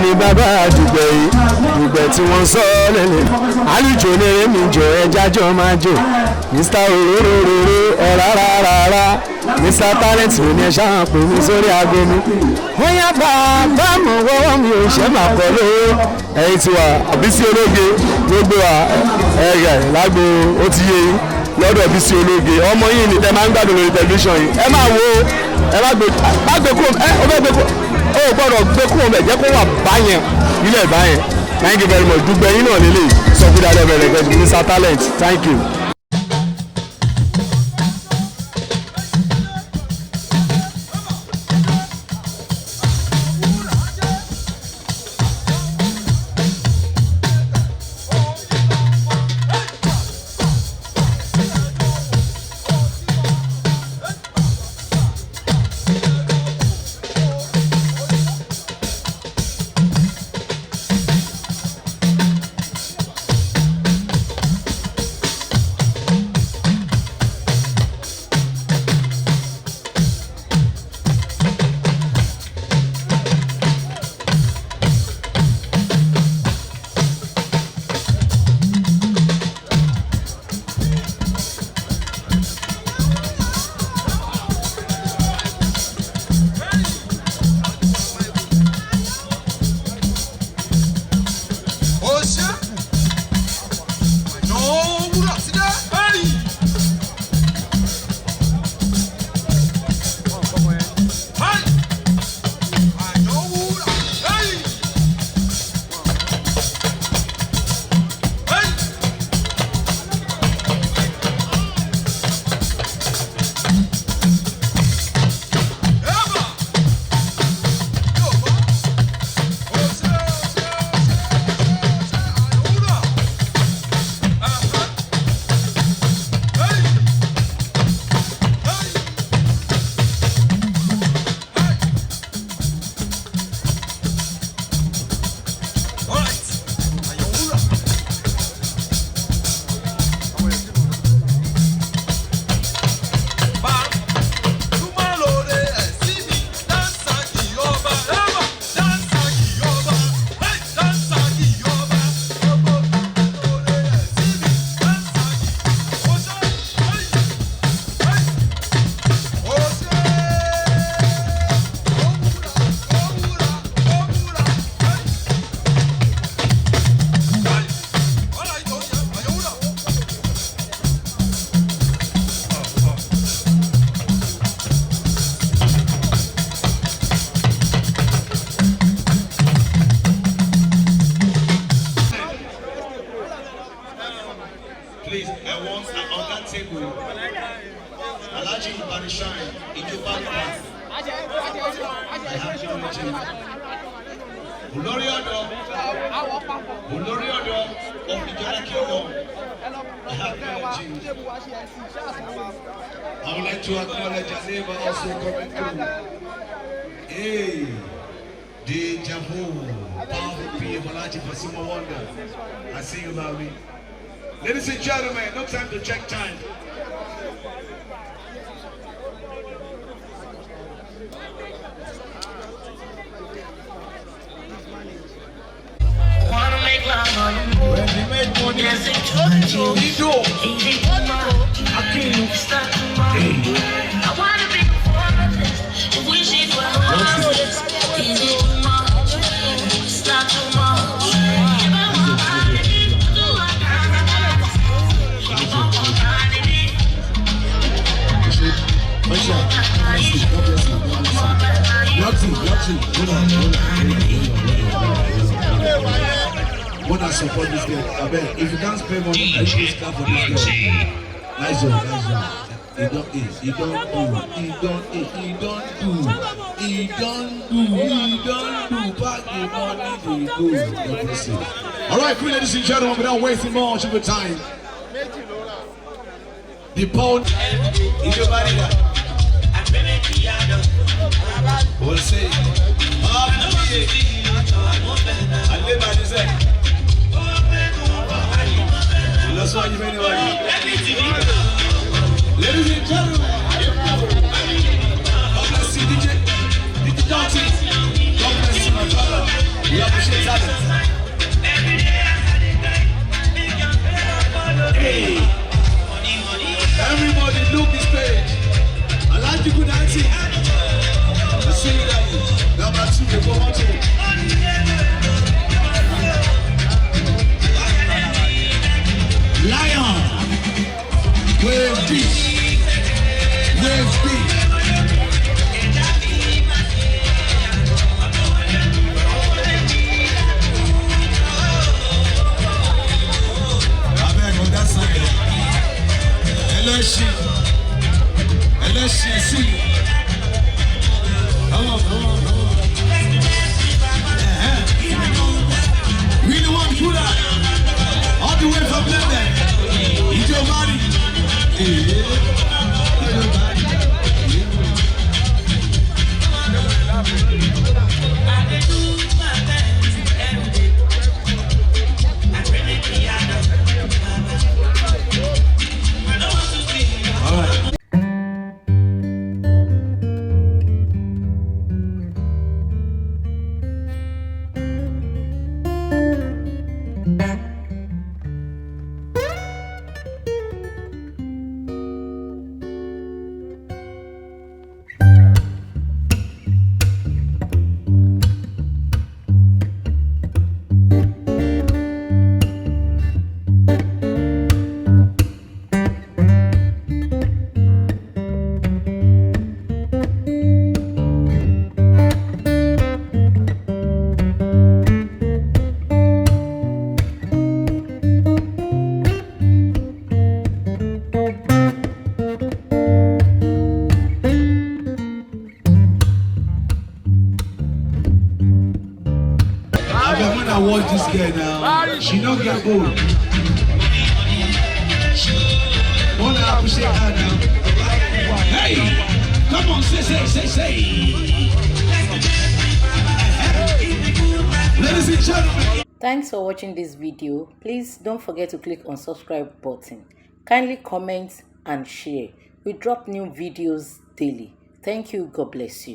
ni bàbá dùgbẹ̀ yìí dùgbẹ̀ tí wọ́n sọ lẹ́lẹ̀ àlùjọ ní èmi jọ ẹjájọ́ máa jò Mr. Oróróró rárá Mr. Talent ò ní ẹ ṣáà pè mí sórí aago mi wọ́n yá bàbá mọ̀ wọ́wọ́ mi ò ṣe máa kọ́ lówó ẹ̀yìn tiwa Bisi Ologe gbogbo wa ẹ̀rẹ̀ lágbo ó ti yé yín lọ́dọ̀ Bisi Ologe ọmọ yìí ni tẹ máa ń gbádùn lórí tẹlifíṣàn yìí ẹ máa wo ẹ má gbé kúrò ó fẹ́ gbé kúrò ó gbọ́dọ̀ gbé kúrò bẹ̀ jẹ́ kó wà báyẹn ilẹ̀ báyẹn thank you very much dùgbẹ́ yín náà lélẹ̀ sọ fún dáadáa bẹ̀rẹ̀ kẹ́sì Mr. Talent thank you. I would like to acknowledge a neighbor also coming through. Hey, Deja Vu, powerful people, for Simo Wonder. I see you, Larry. Ladies and gentlemen, no time to check time. When we make money, yes, I wanna be wishing for is it too much? It's not too much. If I want do I Wanna support this girl? I bet if you can't spend money, I should start for this girl. Nice one, nice one. He don't do. Back the money, they go. All right, cool, ladies and gentlemen, without wasting much of your time. The pound. We'll see. Ladies and gentlemen, God bless you, DJ. God bless you, my brother. Lion, wave beat, wave beat. On that side. Election, see. Come on. We the one put out all the way from London. It's your body. It's your body. When I watch this girl now, she don't get bored. Wanna appreciate her now. Hey, come on, say. Ladies and gentlemen. Thanks for watching this video. Please don't forget to click on subscribe button. Kindly comment and share. We drop new videos daily. Thank you. God bless you.